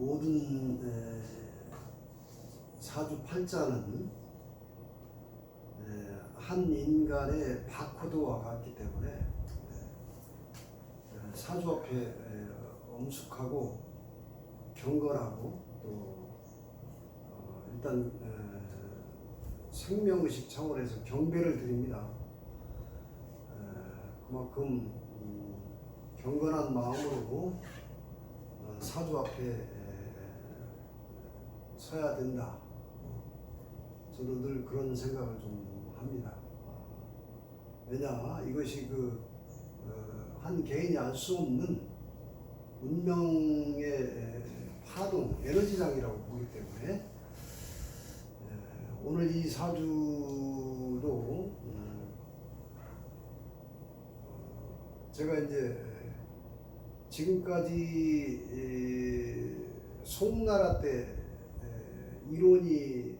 모든 사주팔자는 한 인간의 바코드와 같기 때문에 사주 앞에 엄숙하고 경건하고 또 일단 생명의식 차원에서 경배를 드립니다. 그만큼 경건한 마음으로 사주 앞에 서야 된다. 저도 늘 그런 생각을 좀 합니다. 왜냐, 이것이 한 개인이 알 수 없는 운명의 파동, 에너지장이라고 보기 때문에 오늘 이 사주도 제가 이제 지금까지 송나라 때 이론이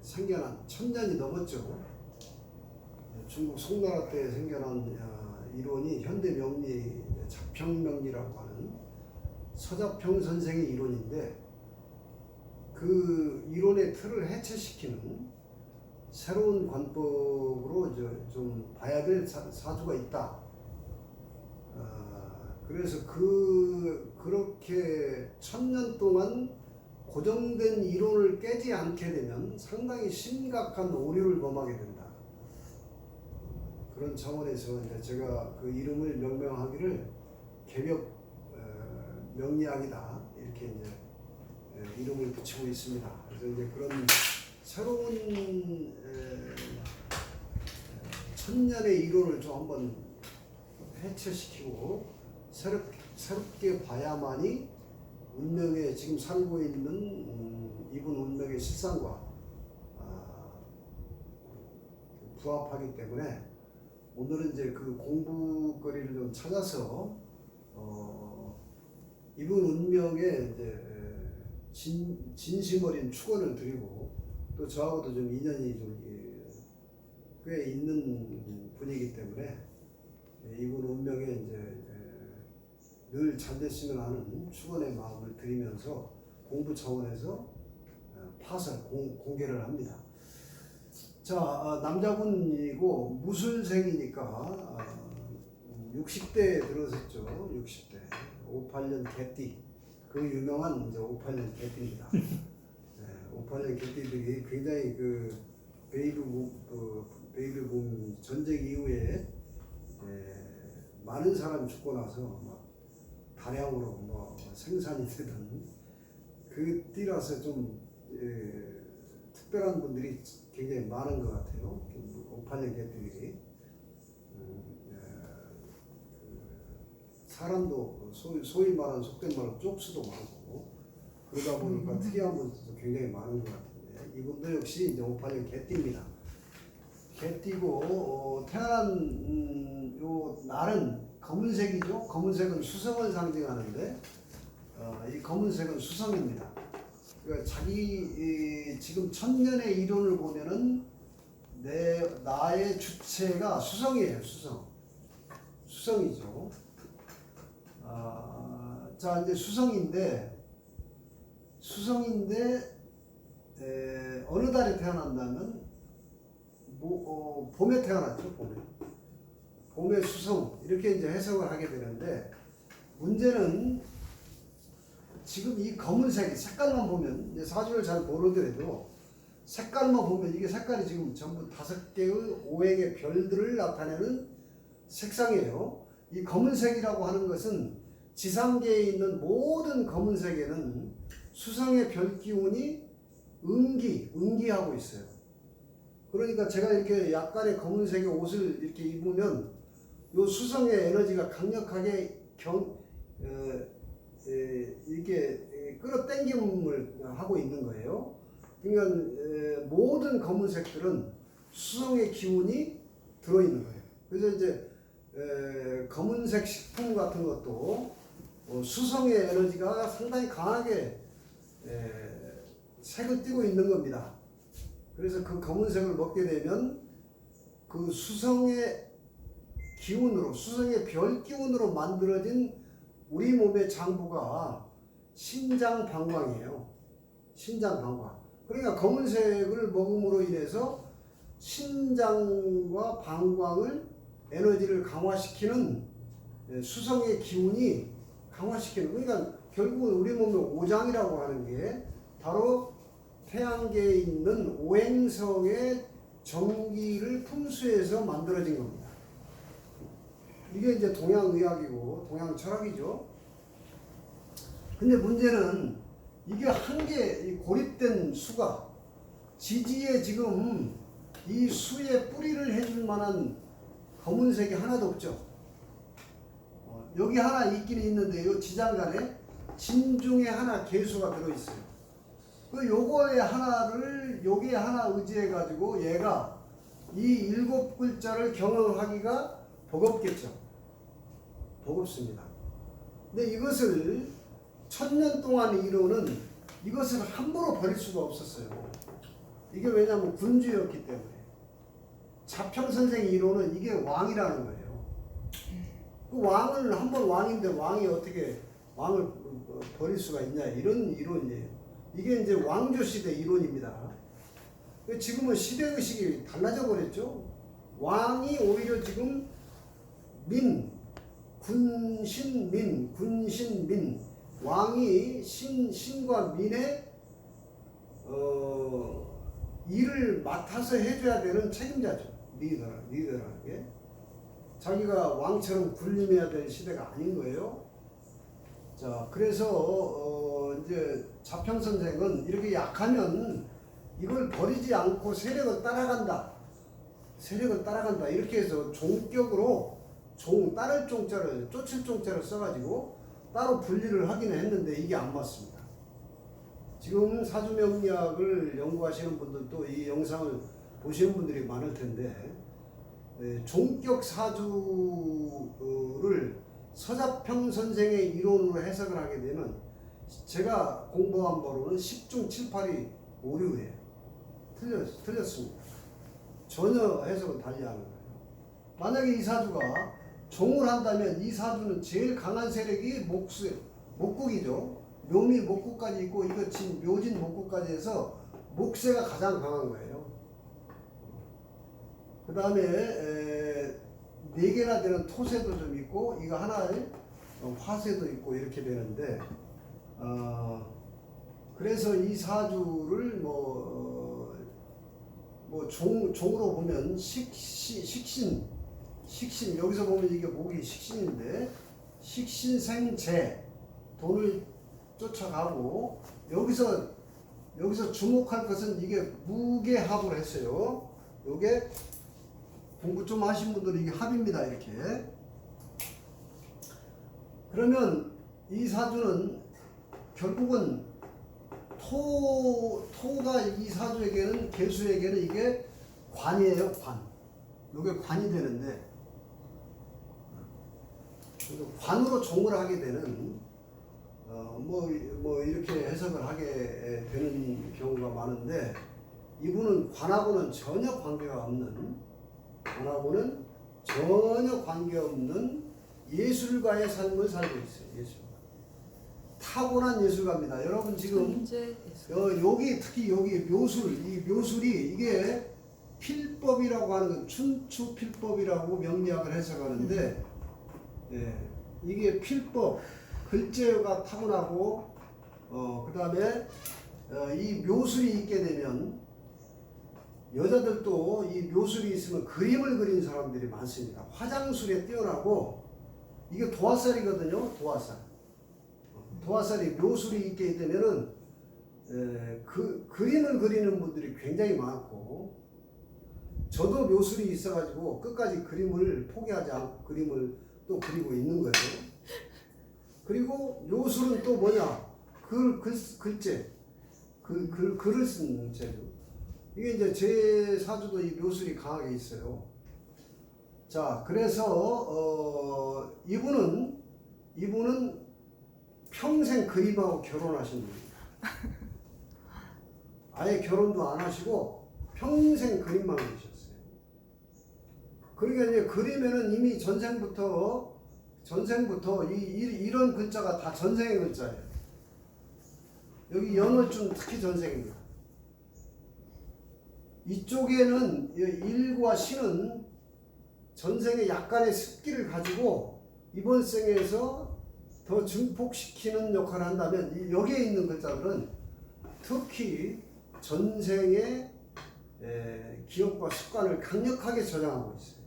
생겨난 1000년이 넘었죠. 중국 송나라 때 생겨난 이론이 현대 명리 자평명리라고 하는 서자평 선생의 이론인데, 그 이론의 틀을 해체시키는 새로운 관법으로 좀 봐야 될 사주가 있다. 그래서 그렇게 1000년 동안 고정된 이론을 깨지 않게 되면 상당히 심각한 오류를 범하게 된다. 그런 차원에서 이제 제가 그 이름을 명명하기를 개벽 명리학이다, 이렇게 이제 이름을 붙이고 있습니다. 그래서 이제 그런 새로운 1000년의 이론을 좀 한번 해체시키고 새롭게 봐야만이 운명에 지금 살고 있는 이분 운명의 실상과 부합하기 때문에 오늘은 이제 그 공부거리를 좀 찾아서 이분 운명에 이제 진심 어린 축원을 드리고, 또 저하고도 좀 인연이 좀 꽤 있는 분이기 때문에 이분 운명에 이제 늘 잘 됐으면 하는 축원의 마음을 드리면서 공부 차원에서 파설 공개를 합니다. 자, 남자분이고 무술생이니까 60대에 들어섰죠. 60대 58년 개띠, 그 유명한 이제 58년 개띠입니다. 58년 개띠들이 굉장히 그 베이비붐 전쟁 이후에 많은 사람이 죽고 나서 막 다량으로 생산이 되던 그 띠라서 좀 특별한 분들이 굉장히 많은 것 같아요. 58년 개띠들이 사람도 소위 말하는 속된 말로 쪽수도 많고 그러다 보니까 특이한 분들도 굉장히 많은 것 같은데, 이분도 역시 이제 58년 개띠입니다. 개띠고 태어난 요 날은 검은색이죠. 검은색은 수성을 상징하는데 이 검은색은 수성입니다. 그러니까 자기 지금 1000년의 이론을 보면은 나의 주체가 수성이에요. 수성이죠. 자, 이제 수성인데 어느 달에 태어난다면 봄에 태어났죠. 봄에 수성, 이렇게 이제 해석을 하게 되는데, 문제는 지금 이 검은색 색깔만 보면, 이제 사주를 잘 모르더라도 색깔만 보면 이게 색깔이 지금 전부 5개의 오행의 별들을 나타내는 색상이에요. 이 검은색이라고 하는 것은 지상계에 있는 모든 검은색에는 수성의 별 기운이 응기하고 있어요. 그러니까 제가 이렇게 약간의 검은색의 옷을 이렇게 입으면 요 수성의 에너지가 강력하게 이렇게 끌어당김을 하고 있는 거예요. 그러니까 모든 검은색들은 수성의 기운이 들어있는 거예요. 그래서 이제 검은색 식품 같은 것도 수성의 에너지가 상당히 강하게 색을 띠고 있는 겁니다. 그래서 그 검은색을 먹게 되면 그 수성의 기운으로, 수성의 별 기운으로 만들어진 우리 몸의 장부가 신장 방광이에요. 신장 방광. 그러니까 검은색을 먹음으로 인해서 신장과 방광을 에너지를 강화시키는 수성의 기운이 강화시키는, 그러니까 결국은 우리 몸의 오장이라고 하는 게 바로 태양계에 있는 오행성의 전기를 품수해서 만들어진 겁니다. 이게 이제 동양의학이고 동양철학이죠. 근데 문제는 이게 한 개 고립된 수가 지지에 지금 이 수에 뿌리를 해줄 만한 검은색이 하나도 없죠. 여기 하나 있긴 있는데 요 지장간에 진 중에 하나 개수가 들어있어요. 그 요거에 하나를 여기에 하나 의지해 가지고 얘가 이 7글자를 경험하기가 버겁겠죠. 버겁습니다. 근데 이것을 1000년 동안 이루는 이것을 함부로 버릴 수가 없었어요. 이게 왜냐하면 군주였기 때문에. 자평선생 이론은 이게 왕이라는 거예요. 그 왕을 한번 왕인데 왕이 어떻게 왕을 버릴 수가 있냐, 이런 이론이에요. 이게 이제 왕조 시대 이론입니다. 지금은 시대의식이 달라져 버렸죠. 왕이 오히려 지금 군신민, 왕이 신과 민의 일을 맡아서 해줘야 되는 책임자죠. 리더라는 게. 자기가 왕처럼 군림해야 될 시대가 아닌 거예요. 자, 그래서 이제 자평선생은 이렇게 약하면 이걸 버리지 않고 세력을 따라간다. 이렇게 해서 종격으로 따를 종자를, 쫓을 종자를 써가지고 따로 분리를 하기는 했는데 이게 안 맞습니다. 지금 사주명리학을 연구하시는 분들도 이 영상을 보시는 분들이 많을 텐데, 종격 사주를 서자평 선생의 이론으로 해석을 하게 되면 제가 공부한 바로는 10중 7, 8이 오류예요. 틀렸습니다. 전혀 해석은 달리하는 거예요. 만약에 이 사주가 종을 한다면 이 사주는 제일 강한 세력이 목국이죠. 묘미 목국까지 있고 이거 묘진 목국까지 해서 목세가 가장 강한 거예요. 그 다음에 4개나 되는 토세도 좀 있고 이거 하나에 화세도 있고 이렇게 되는데, 그래서 이 사주를 종으로 보면 식신 여기서 보면 이게 목이 식신인데 식신생재 돈을 쫓아가고, 여기서 주목할 것은 이게 무게합을 했어요. 요게 공부 좀 하신 분들은 이게 합입니다. 이렇게. 그러면 이 사주는 결국은 토가 이 사주에게는, 개수에게는 이게 관이에요. 요게 관이 되는데, 관으로 종을 하게 되는 이렇게 해석을 하게 되는 경우가 많은데, 이분은 관하고는 전혀 관계가 없는 예술가의 삶을 살고 있어요. 예술가. 타고난 예술가입니다. 여러분 지금 여기 특히 여기 묘술이 이게 필법이라고 하는 건 춘추 필법이라고 명리학을 해석하는데, 이게 필법, 글재가 타고나고, 그 다음에 이 묘술이 있게 되면 여자들도 이 묘술이 있으면 그림을 그리는 사람들이 많습니다. 화장술에 뛰어나고, 이게 도화살이거든요. 도화살이 묘술이 있게 되면은 그림을 그리는 분들이 굉장히 많고, 저도 묘술이 있어가지고 끝까지 그림을 포기하지 않고 그림을 또 그리고 있는 거예요. 그리고 묘술은 또 뭐냐? 글재, 글을 쓰는 재주. 이게 이제 제 사주도 이 묘술이 강하게 있어요. 자, 그래서 이분은 평생 그림하고 결혼하신 분입니다. 아예 결혼도 안 하시고 평생 그림만 그리셨어요. 그러니까 이제 그림에는 이미 전생부터 이런 글자가 다 전생의 글자예요. 여기 연월주는 특히 전생입니다. 이쪽에는 일과 신은 전생에 약간의 습기를 가지고 이번 생에서 더 증폭시키는 역할을 한다면 여기에 있는 글자들은 특히 전생의 기억과 습관을 강력하게 저장하고 있어요.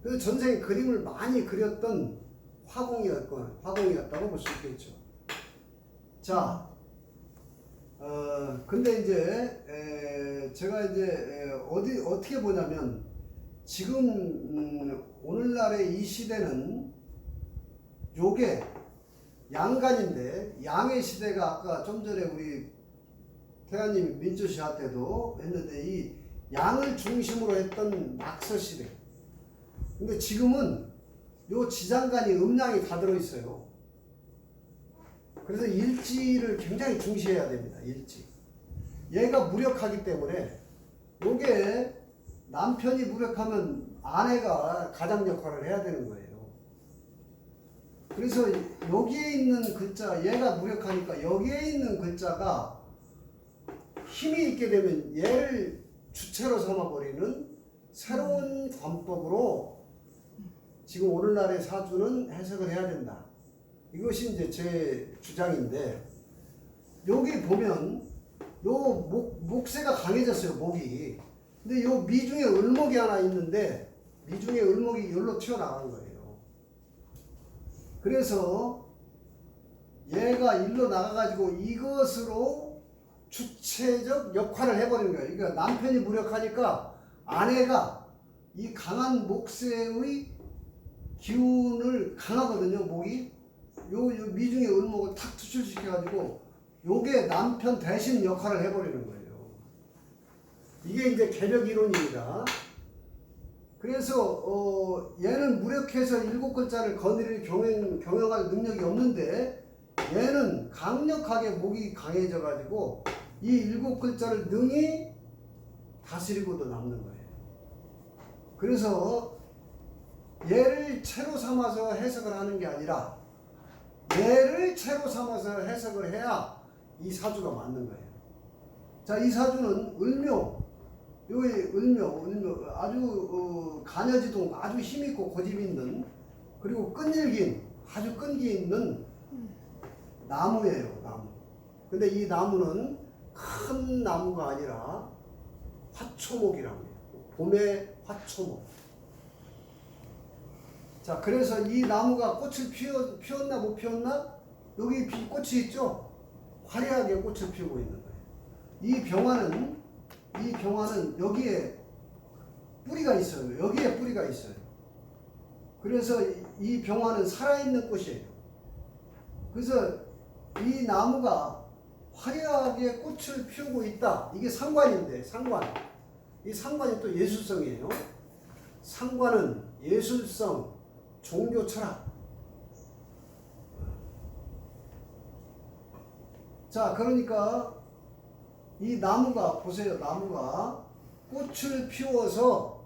그래서 전생에 그림을 많이 그렸던 화공이었다고 볼 수 있겠죠. 자, 근데 이제 제가 이제 어떻게 보냐면 지금 오늘날의 이 시대는 요게 양간인데, 양의 시대가 아까 좀 전에 우리 태아님 민주시화 때도 했는데 이 양을 중심으로 했던 낙서 시대. 근데 지금은 요 지장간이 음양이 다 들어있어요. 그래서 일지를 굉장히 중시해야 됩니다. 일지. 얘가 무력하기 때문에 요게 남편이 무력하면 아내가 가장 역할을 해야 되는 거예요. 그래서 여기에 있는 글자, 얘가 무력하니까 여기에 있는 글자가 힘이 있게 되면 얘를 주체로 삼아버리는 새로운 관법으로 지금 오늘날의 사주는 해석을 해야 된다. 이것이 이제 제 주장인데, 여기 보면 요 목세가 강해졌어요, 목이. 근데 요 미중에 을목이 하나 있는데 미중에 을목이 여기로 튀어나간 거예요. 그래서 얘가 일로 나가가지고 이것으로 주체적 역할을 해버리는 거예요. 그러니까 남편이 무력하니까 아내가 이 강한 목세의 기운을 강하거든요, 목이. 요 미중에 을목을 탁 투출시켜가지고 요게 남편 대신 역할을 해버리는 거예요. 이게 이제 개력 이론입니다. 그래서 얘는 무력해서 7글자를 거느릴 경영할 능력이 없는데 얘는 강력하게 목이 강해져 가지고 이 7글자를 능히 다스리고도 남는 거예요. 그래서 얘를 채로 삼아서 해석을 하는 게 아니라 얘를 채로 삼아서 해석을 해야 이 사주가 맞는 거예요. 자, 이 사주는 을묘, 여기 을묘 아주 간여지동, 아주 힘있고 고집 있는, 그리고 끈질긴, 아주 끈기 있는 나무예요, 나무. 근데 이 나무는 큰 나무가 아니라 화초목이라고 해요. 봄의 화초목. 자, 그래서 이 나무가 꽃을 피웠나 못 피웠나? 여기 꽃이 있죠? 화려하게 꽃을 피우고 있는 거예요. 이 병화는 여기에 뿌리가 있어요. 여기에 뿌리가 있어요. 그래서 이 병화는 살아있는 꽃이에요. 그래서 이 나무가 화려하게 꽃을 피우고 있다. 이게 상관인데, 상관. 이 상관이 또 예술성이에요. 상관은 예술성, 종교 철학. 자, 그러니까 이 나무가, 보세요. 나무가 꽃을 피워서,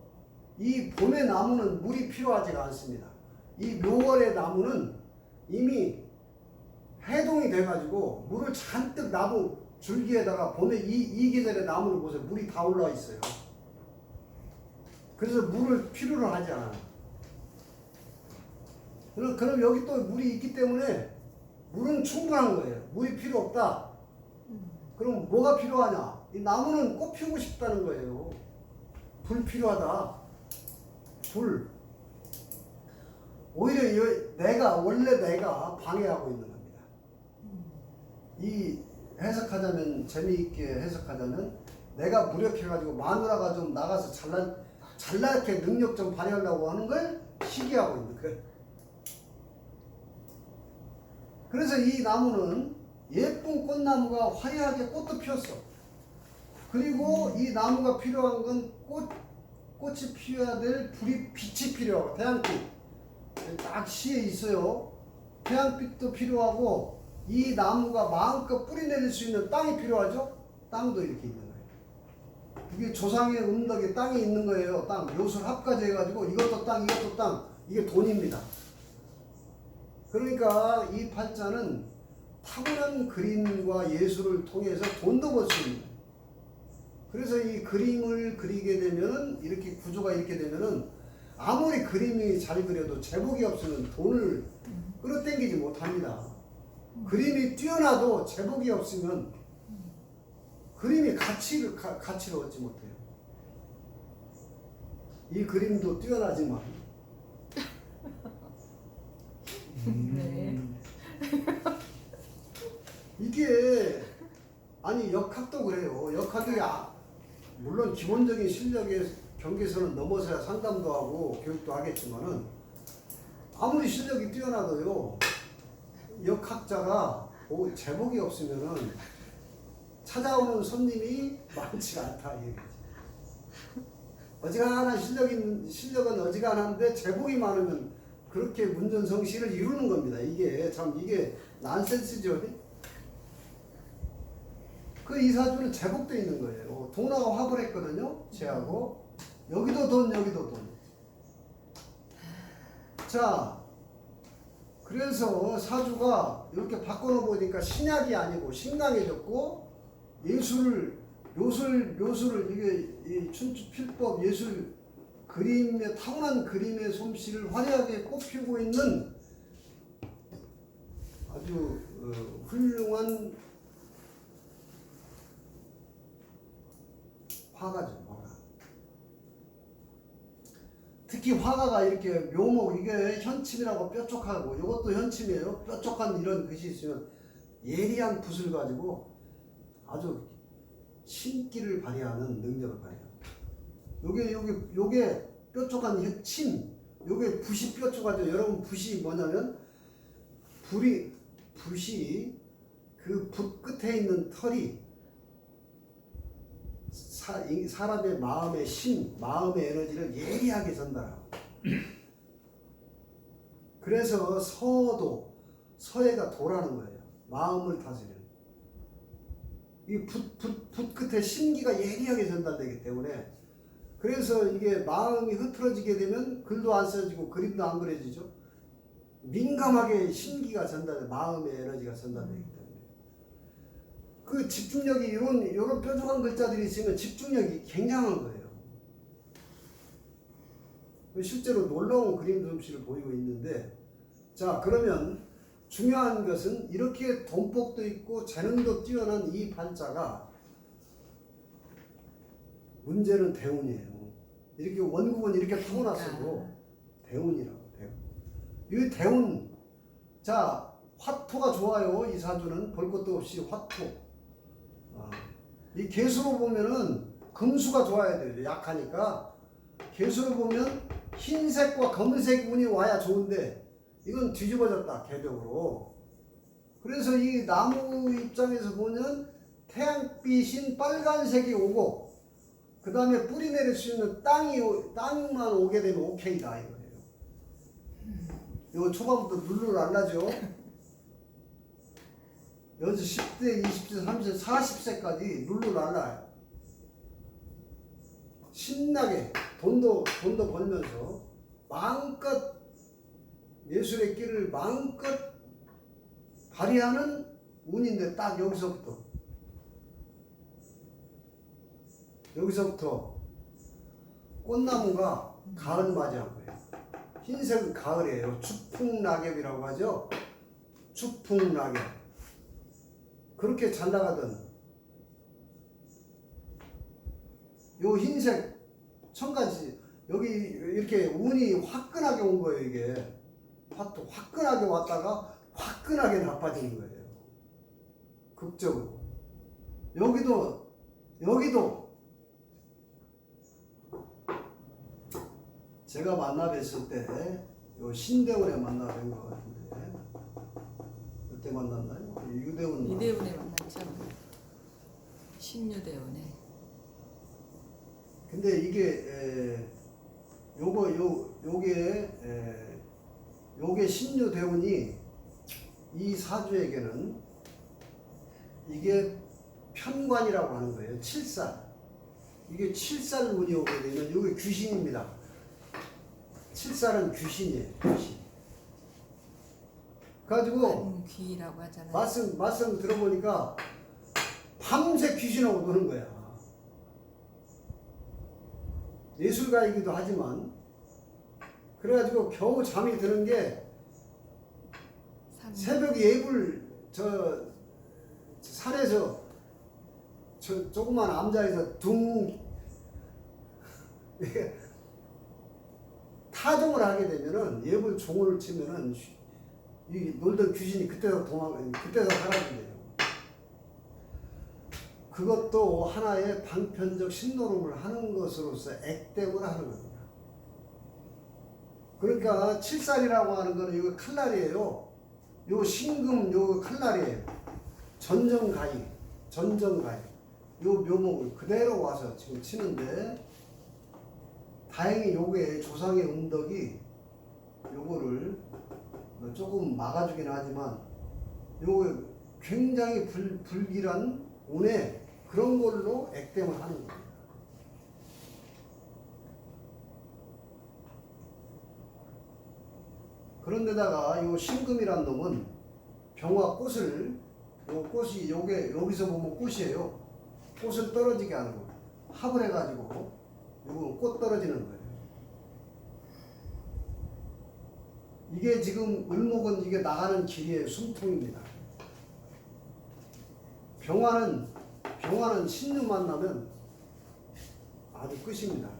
이 봄의 나무는 물이 필요하지가 않습니다. 이 묘월의 나무는 이미 해동이 돼가지고 물을 잔뜩 나무 줄기에다가, 봄에 이 계절의 나무를 보세요. 물이 다 올라와 있어요. 그래서 물을 필요로 하지 않아요. 그럼 여기 또 물이 있기 때문에 물은 충분한 거예요. 물이 필요 없다. 그럼 뭐가 필요하냐? 이 나무는 꽃 피우고 싶다는 거예요. 불 필요하다. 불. 오히려 원래 내가 방해하고 있는 겁니다. 이 해석하자면, 재미있게 해석하자면, 내가 무력해가지고 마누라가 좀 나가서 잘나게 능력 좀 발휘하려고 하는 걸 시기하고 있는 거예요. 그래서 이 나무는 예쁜 꽃나무가 화려하게 꽃도 피웠어. 그리고 이 나무가 필요한 건 꽃이 피워야 될 빛이 필요하고, 태양빛. 딱 시에 있어요. 태양빛도 필요하고, 이 나무가 마음껏 뿌리 내릴 수 있는 땅이 필요하죠? 땅도 이렇게 있는 거예요. 이게 조상의 음덕에 땅이 있는 거예요. 땅. 요술 합까지 해가지고 이것도 땅, 이것도 땅. 이게 돈입니다. 그러니까 이 팔자는 타고난 그림과 예술을 통해서 돈도 벌 수 있는. 그래서 이 그림을 그리게 되면은 이렇게 구조가 이렇게 되면은 아무리 그림이 잘 그려도 제복이 없으면 돈을 끌어당기지 못합니다. 그림이 뛰어나도 제복이 없으면 그림이 가치를 얻지 못해요. 이 그림도 뛰어나지만 네. 이게 아니 역학도 그래요. 역학이 물론 기본적인 실력의 경계선은 넘어서야 상담도 하고 교육도 하겠지만은 아무리 실력이 뛰어나도요 역학자가 제복이 없으면은 찾아오는 손님이 많지가 않다 이 얘기지. 어지간한 실력은 어지간한데 제복이 많으면 그렇게 문전성시를 이루는 겁니다. 이게 난센스죠. 그 이사주는 제복도 있는 거예요. 동나가 화를 했거든요. 쟤하고 여기도 돈 여기도 돈. 자 그래서 사주가 이렇게 바꿔놓어 보니까 신약이 아니고 신강해졌고 묘술을 이게 이 춘추 필법 예술 그림의 타고난 그림의 솜씨를 화려하게 꽃피우고 있는 아주 훌륭한 화가죠. 화가. 특히 화가가 이렇게 묘목 이게 현침이라고 뾰족하고 이것도 현침이에요. 뾰족한 이런 글씨 있으면 예리한 붓을 가지고 아주 신기를 발휘하는 능력을 발휘합니다. 요게 뾰족한 침, 요게 붓이 뾰족하죠. 여러분 붓이 뭐냐면 붓이 그 붓 끝에 있는 털이 사람의 마음의 마음의 에너지를 예리하게 전달하고 그래서 서해가 도라는 거예요. 마음을 다스리는. 이 붓 끝에 신기가 예리하게 전달되기 때문에 그래서 이게 마음이 흐트러지게 되면 글도 안 써지고 그림도 안 그려지죠. 민감하게 신기가 마음의 에너지가 전달되기 때문에 그 집중력이 이런 뾰족한 글자들이 있으면 집중력이 굉장한 거예요. 실제로 놀라운 그림 솜씨를 보이고 있는데 자 그러면 중요한 것은 이렇게 돈복도 있고 재능도 뛰어난 이 팔자가 문제는 대운이에요. 이렇게 원국은 이렇게 타고났어도 대운이라고 이 대운 자 화토가 좋아요. 이 사주는 볼 것도 없이 화토. 이 개수로 보면은 금수가 좋아야 돼요. 약하니까 개수로 보면 흰색과 검은색 운이 와야 좋은데 이건 뒤집어졌다 개벽으로. 그래서 이 나무 입장에서 보면 태양빛인 빨간색이 오고 그 다음에 뿌리 내릴 수 있는 땅만 오게 되면 오케이다 이거예요. 이거 초반부터 룰루를 안 나죠. 여기서 10대, 20대, 30대, 40세까지 룰루를 안 나요. 신나게 돈도 벌면서 마음껏 예술의 길을 마음껏 발휘하는 운인데 딱 여기서부터 꽃나무가 가을 맞이한 거예요. 흰색은 가을이에요. 추풍낙엽이라고 하죠. 추풍낙엽. 그렇게 잘 나가던 요 흰색 청가지 여기 이렇게 운이 화끈하게 온 거예요. 이게 화끈하게 왔다가 화끈하게 나빠지는 거예요. 극적으로. 여기도 제가 만나 뵀을 때 요 신대원에 만나 뵌 것 같은데 그때 만났나요? 유대원 이대원에 만났죠. 신유대원에. 근데 이게 요게 신유대운이 이 사주에게는 이게 편관이라고 하는 거예요. 7살. 이게 7살 운이 오게 되면 이게 귀신입니다. 7살은 귀신이에요. 귀신. 그래가지고 귀라고 하잖아요. 말씀 들어보니까 밤새 귀신하고 노는 거야. 예술가이기도 하지만 그래가지고 겨우 잠이 드는 게 새벽 예불 저 산에서 저 조그만 암자에서 둥 타종을 하게 되면은 예불 종을 치면은 이 놀던 귀신이 그때서 사라진대요. 그것도 하나의 방편적 신노름을 하는 것으로서 액땜을 하는 겁니다. 그러니까 칠살이라고 하는 거는 이거 칼날이에요. 요 신금 요 칼날이에요. 전정가위. 요 묘목을 그대로 와서 지금 치는데 다행히 요게 조상의 음덕이 요거를 조금 막아주긴 하지만 요게 굉장히 불길한 운에 그런 걸로 액땜을 하는 겁니다. 그런데다가 요 신금이란 놈은 병화 꽃을 요 꽃이 요게 여기서 보면 꽃이에요. 꽃을 떨어지게 하는 거. 합을 해가지고 요거 꽃 떨어지는 거예요. 이게 지금 을목은 이게 나가는 길이의 숨통입니다. 병화는 신유 만나면 아주 끝입니다.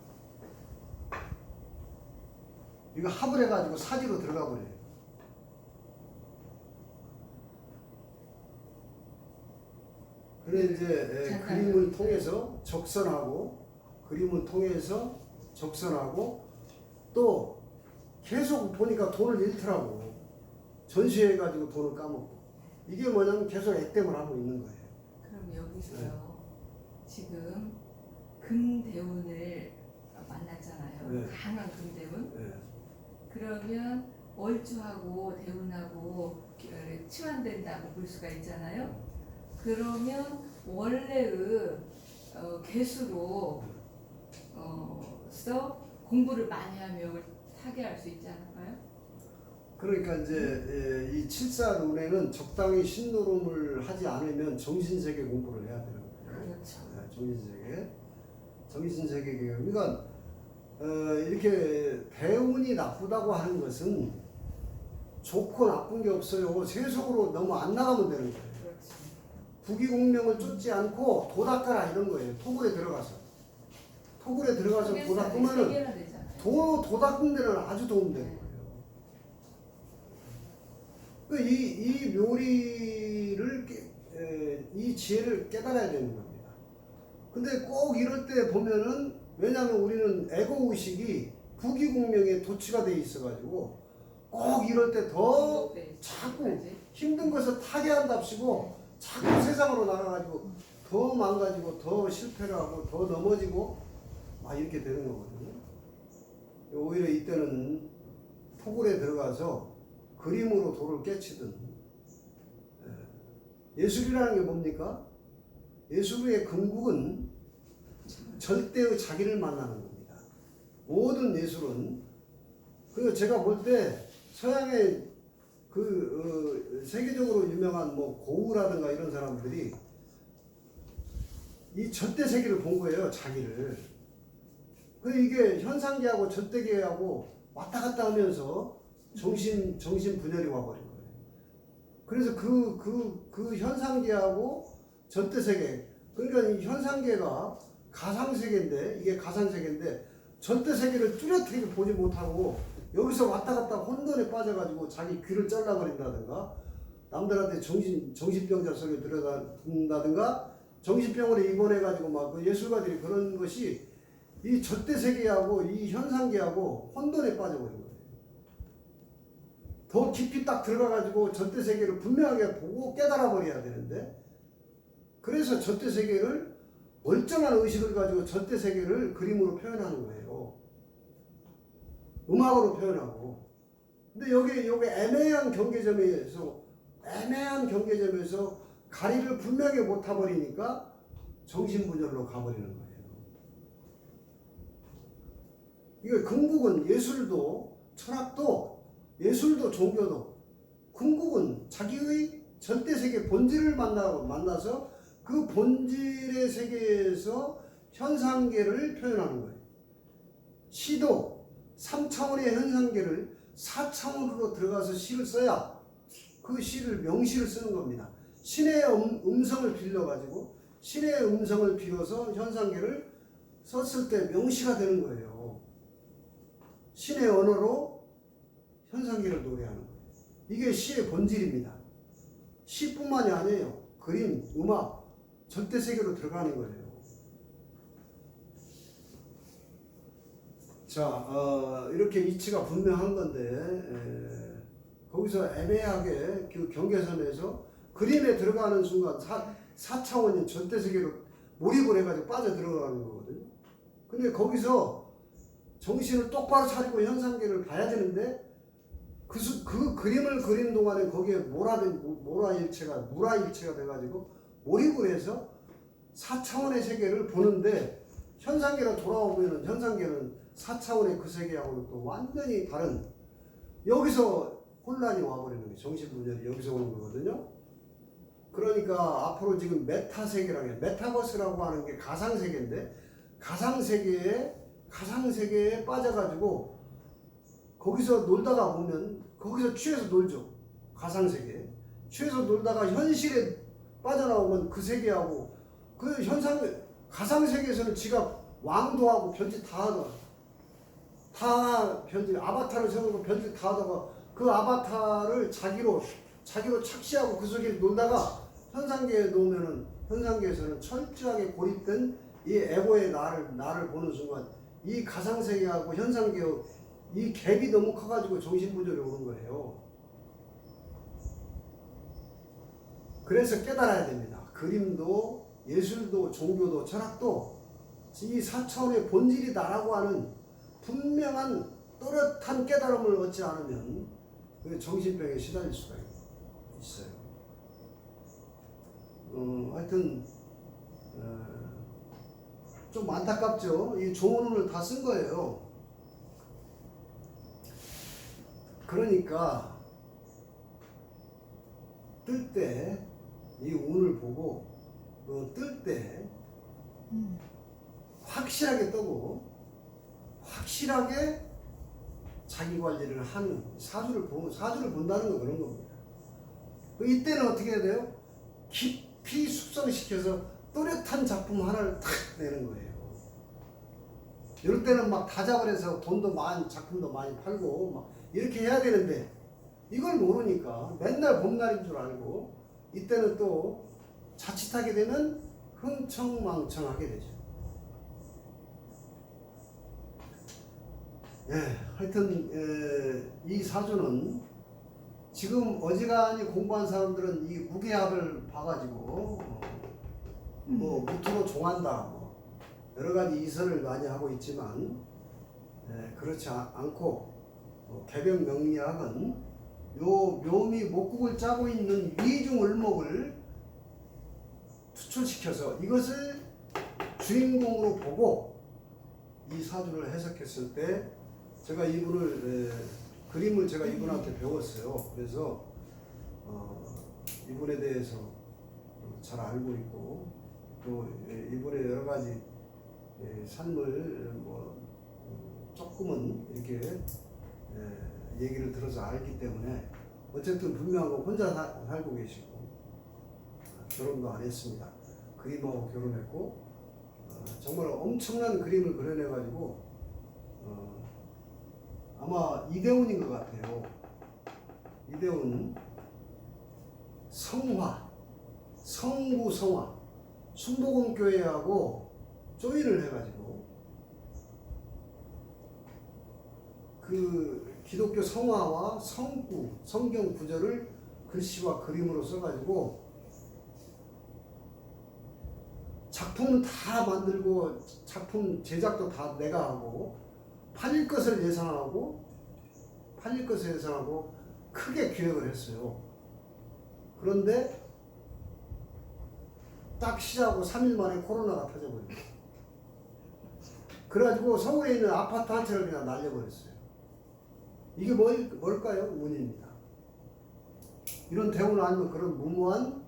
이거 합을 해가지고 사지로 들어가 버려요. 그래 이제 그림을 통해서 적선하고 또 계속 보니까 돈을 잃더라고. 전시해가지고 돈을 까먹고. 이게 뭐냐면 계속 액땜을 하고 있는 거예요. 그럼 여기서요. 지금 금대운을 만났잖아요. 네. 강한 금대운. 네. 그러면 월주하고 대운하고 치환된다고 볼 수가 있잖아요. 그러면 원래의 개수로 써 공부를 많이 하면 타개할 수 있지 않을까요? 그러니까 이제 이 칠살운에는 적당히 신노름을 하지 않으면 정신세계 공부를 해야 되는 거예요. 그렇죠. 정신세계 개념. 그러니까 이렇게 대운이 나쁘다고 하는 것은 좋고 나쁜 게 없어요. 세속으로 너무 안 나가면 되는 거예요. 그렇지. 부귀공명을 쫓지 않고 도닦아라 이런 거예요. 토굴에 들어가서 도닦으면은 도닦는 데는 아주 도움되는 거예요. 이 묘리를 이 지혜를 깨달아야 되는 겁니다. 근데 꼭 이럴 때 보면은 왜냐하면 우리는 에고 의식이 부귀공명에 도취가 돼 있어가지고 꼭 이럴 때 더 자꾸 힘든 것을 타개한답시고 자꾸 세상으로 나가가지고 더 망가지고 더 실패를 하고 더 넘어지고 막 이렇게 되는 거거든요. 오히려 이때는 토굴에 들어가서 그림으로 돌을 깨치든 예술이라는 게 뭡니까? 예술의 근국은 절대의 자기를 만나는 겁니다. 모든 예술은 그 제가 볼 때 서양의 세계적으로 유명한 뭐 고우라든가 이런 사람들이 이 절대 세계를 본 거예요, 자기를. 이게 현상계하고 절대계하고 왔다 갔다 하면서 정신 분열이 와버린 거예요. 그래서 그 현상계하고 절대세계, 그러니까 이 현상계가 가상세계인데, 이게 가상세계인데, 절대세계를 뚜렷하게 보지 못하고, 여기서 왔다 갔다 혼돈에 빠져가지고 자기 귀를 잘라버린다든가, 남들한테 정신병자 속에 들여다든가, 정신병으로 입원해가지고 막 그 예술가들이 그런 것이 이 절대세계하고 이 현상계하고 혼돈에 빠져버린 거예요. 더 깊이 딱 들어가가지고 절대세계를 분명하게 보고 깨달아버려야 되는데, 그래서 절대세계를 멀쩡한 의식을 가지고 절대세계를 그림으로 표현하는 거예요. 음악으로 표현하고. 근데 여기 애매한 경계점에서 가리를 분명히 못 타버리니까 정신분열로 가버리는 거예요. 이거 근국은 예술도 철학도 예술도 종교도 궁극은 자기의 절대세계 본질을 만나서 그 본질의 세계에서 현상계를 표현하는 거예요. 시도 3차원의 현상계를 4차원으로 들어가서 시를 써야 그 시를 명시를 쓰는 겁니다. 신의 음성을 빌려가지고 신의 음성을 빌어서 현상계를 썼을 때 명시가 되는 거예요. 신의 언어로 현상계를 노래하는 거예요. 이게 시의 본질입니다. 시뿐만이 아니에요. 그림, 음악, 절대세계로 들어가는 거예요. 자, 이렇게 이치가 분명한 건데 거기서 애매하게 그 경계선에서 그림에 들어가는 순간 4차원인 절대세계로 몰입을 해가지고 빠져 들어가는 거거든요. 근데 거기서 정신을 똑바로 차리고 현상계를 봐야 되는데 그 그림을 그리는 동안에 거기에 무라일체가 돼가지고 몰입을 해서 4차원의 세계를 보는데 현상계로 돌아오면 현상계는 4차원의 그 세계하고는 또 완전히 다른, 여기서 혼란이 와버리는 거예요. 정신분열이 여기서 오는 거거든요. 그러니까 앞으로 지금 메타세계라고 해요. 메타버스라고 하는 게 가상세계인데 가상세계에 빠져가지고 거기서 놀다가 보면 거기서 취해서 놀죠. 가상세계 취해서 놀다가 현실에 빠져나오면 그 세계하고 그 가상세계에서는 지가 왕도 하고 별짓 다 하다가 별짓 아바타를 세우고 별짓 다 하다가 그 아바타를 자기로 착시하고 그 속에 놀다가 현상계에 놓으면은 현상계에서는 철저하게 고립된 이 에고의 나를 보는 순간 이 가상세계하고 현상계의 이 갭이 너무 커가지고 정신부조리 오는 거예요. 그래서 깨달아야 됩니다. 그림도 예술도 종교도 철학도 이 4차원의 본질이 나라고 하는 분명한 또렷한 깨달음을 얻지 않으면 정신병에 시달릴 수가 있어요. 하여튼 좀 안타깝죠. 이 좋은 운을 다 쓴 거예요. 그러니까 뜰 때 이 운을 보고 뜰 때 확실하게 뜨고 확실하게 자기 관리를 하는 사주를 본다는 거 그런 겁니다. 이때는 어떻게 해야 돼요? 깊이 숙성시켜서 또렷한 작품 하나를 탁 내는 거예요. 이럴 때는 막 다작을 해서 작품도 많이 팔고 막 이렇게 해야 되는데 이걸 모르니까 맨날 봄날인 줄 알고 이때는 또 자칫하게 되면 흥청망청하게 되죠. 하여튼 이 사주는 지금 어지간히 공부한 사람들은 이 무게합을 봐가지고 무토로 종한다 여러 가지 이설을 많이 하고 있지만 그렇지 않고 개변 명리학은 요 묘미 목국을 짜고 있는 위중을목을 추출시켜서 이것을 주인공으로 보고 이 사주를 해석했을 때 제가 그림을 제가 이분한테 배웠어요. 그래서 이분에 대해서 잘 알고 있고 또 이분의 여러 가지 삶을 조금은 이렇게 얘기를 들어서 알기 때문에 어쨌든 분명하고 혼자 살고 계시고 결혼도 안 했습니다. 그림하고 결혼했고 정말 엄청난 그림을 그려내가지고 아마 이대훈인 것 같아요. 이대훈 성구 성화 순복음교회하고 조인을 해가지고 그 기독교 성화와 성경 구절을 글씨와 그림으로 써가지고 작품은 다 만들고 작품 제작도 다 내가 하고 팔릴 것을 예상하고 크게 기획을 했어요. 그런데 딱 시작하고 3일 만에 코로나가 터져버렸어요. 그래가지고 서울에 있는 아파트 한 채를 그냥 날려버렸어요. 이게 뭘까요? 운입니다. 이런 대우나 아니면 그런 무모한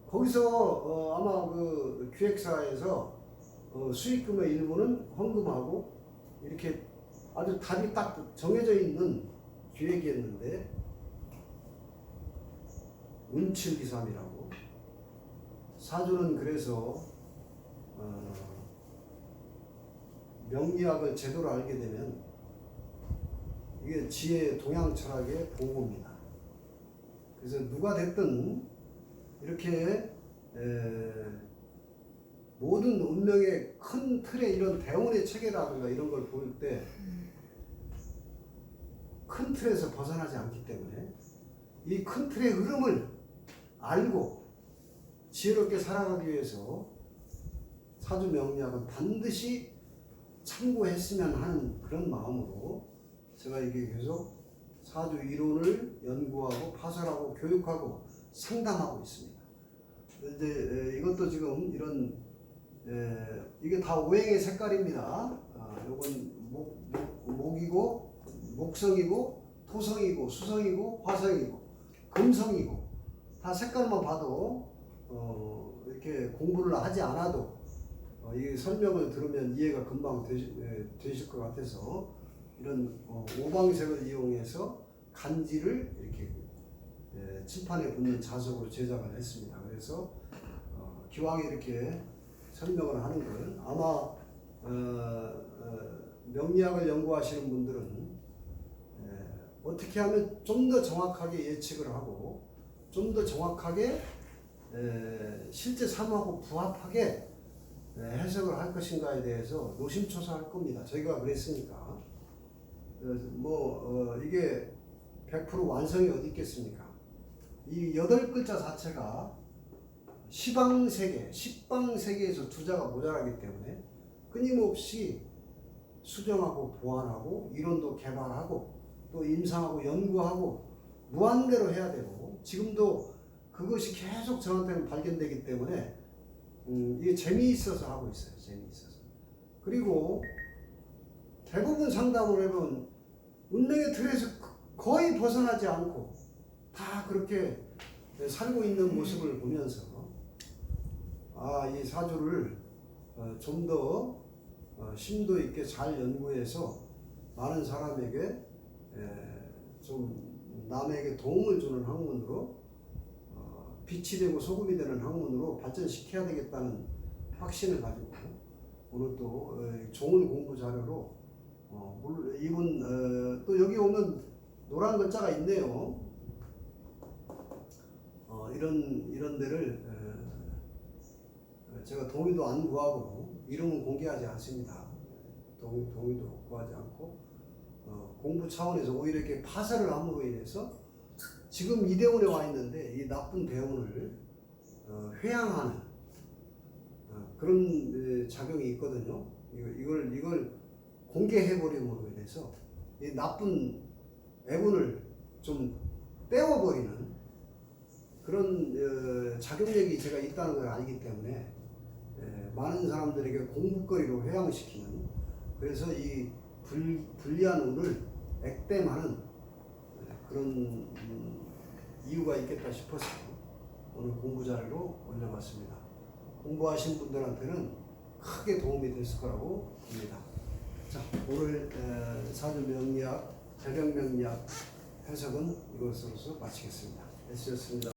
거기서 아마 그 기획사에서 수익금의 일부는 헌금하고 이렇게 아주 답이 딱 정해져 있는 기획이었는데 운칠기삼이라고 사주는 그래서 명리학을 제대로 알게 되면 이게 지혜 동양 철학의 보고입니다. 그래서 누가 됐든 이렇게 모든 운명의 큰 틀의 이런 대운의 체계라든가 이런 걸 볼 때 큰 틀에서 벗어나지 않기 때문에 이 큰 틀의 흐름을 알고 지혜롭게 살아가기 위해서 사주 명리학은 반드시 참고했으면 하는 그런 마음으로 제가 이게 계속 사주 이론을 연구하고 파설하고 교육하고 상담하고 있습니다. 근데 이것도 지금 이런 이게 다 오행의 색깔입니다. 요건 목이고 목성이고 토성이고 수성이고 화성이고 금성이고 다 색깔만 봐도 이렇게 공부를 하지 않아도 이 설명을 들으면 이해가 금방 되실 것 같아서 이런 오방색을 이용해서 간지를 이렇게 칠판에 붙는 자석으로 제작을 했습니다. 그래서 기왕 이렇게 설명을 하는 걸 아마 명리학을 연구하시는 분들은 어떻게 하면 좀 더 정확하게 예측을 하고 좀 더 정확하게 실제 삶하고 부합하게 해석을 할 것인가에 대해서 노심초사할 겁니다. 저희가 그랬으니까 이게 100% 완성이 어디 있겠습니까? 이 8글자 자체가 시방세계, 십방세계에서 투자가 모자라기 때문에 끊임없이 수정하고 보완하고 이론도 개발하고 또 임상하고 연구하고 무한대로 해야 되고 지금도 그것이 계속 저한테는 발견되기 때문에 이게 재미있어서 하고 있어요. 재미있어서. 그리고 대부분 상담을 해본 운명의 틀에서 거의 벗어나지 않고 다 그렇게 살고 있는 모습을 보면서 이 사주를 좀 더 심도 있게 잘 연구해서 많은 사람에게 좀 남에게 도움을 주는 학문으로 빛이 되고 소금이 되는 학문으로 발전시켜야 되겠다는 확신을 가지고 오늘 또 좋은 공부 자료로 이분 또 여기 오면 노란 글자가 있네요. 이런 데를 제가 동의도 안 구하고 이름은 공개하지 않습니다. 동의도 구하지 않고 공부 차원에서 오히려 이렇게 파설을 함으로 인해서 지금 이 대운에 와 있는데 이 나쁜 대운을 회양하는 그런 작용이 있거든요. 이걸 공개해버림으로 인해서 이 나쁜 애운을 좀 떼어버리는 그런 작용력이 제가 있다는 걸 알기 때문에 많은 사람들에게 공부거리로 회양시키는 그래서 이 불리한 운을 액땜하는 그런 이유가 있겠다 싶어서 오늘 공부 자료로 올려봤습니다. 공부하신 분들한테는 크게 도움이 됐을 거라고 봅니다. 자, 오늘 사주 명리학, 재령 명리학 해석은 이것으로서 마치겠습니다. 애쓰셨습니다.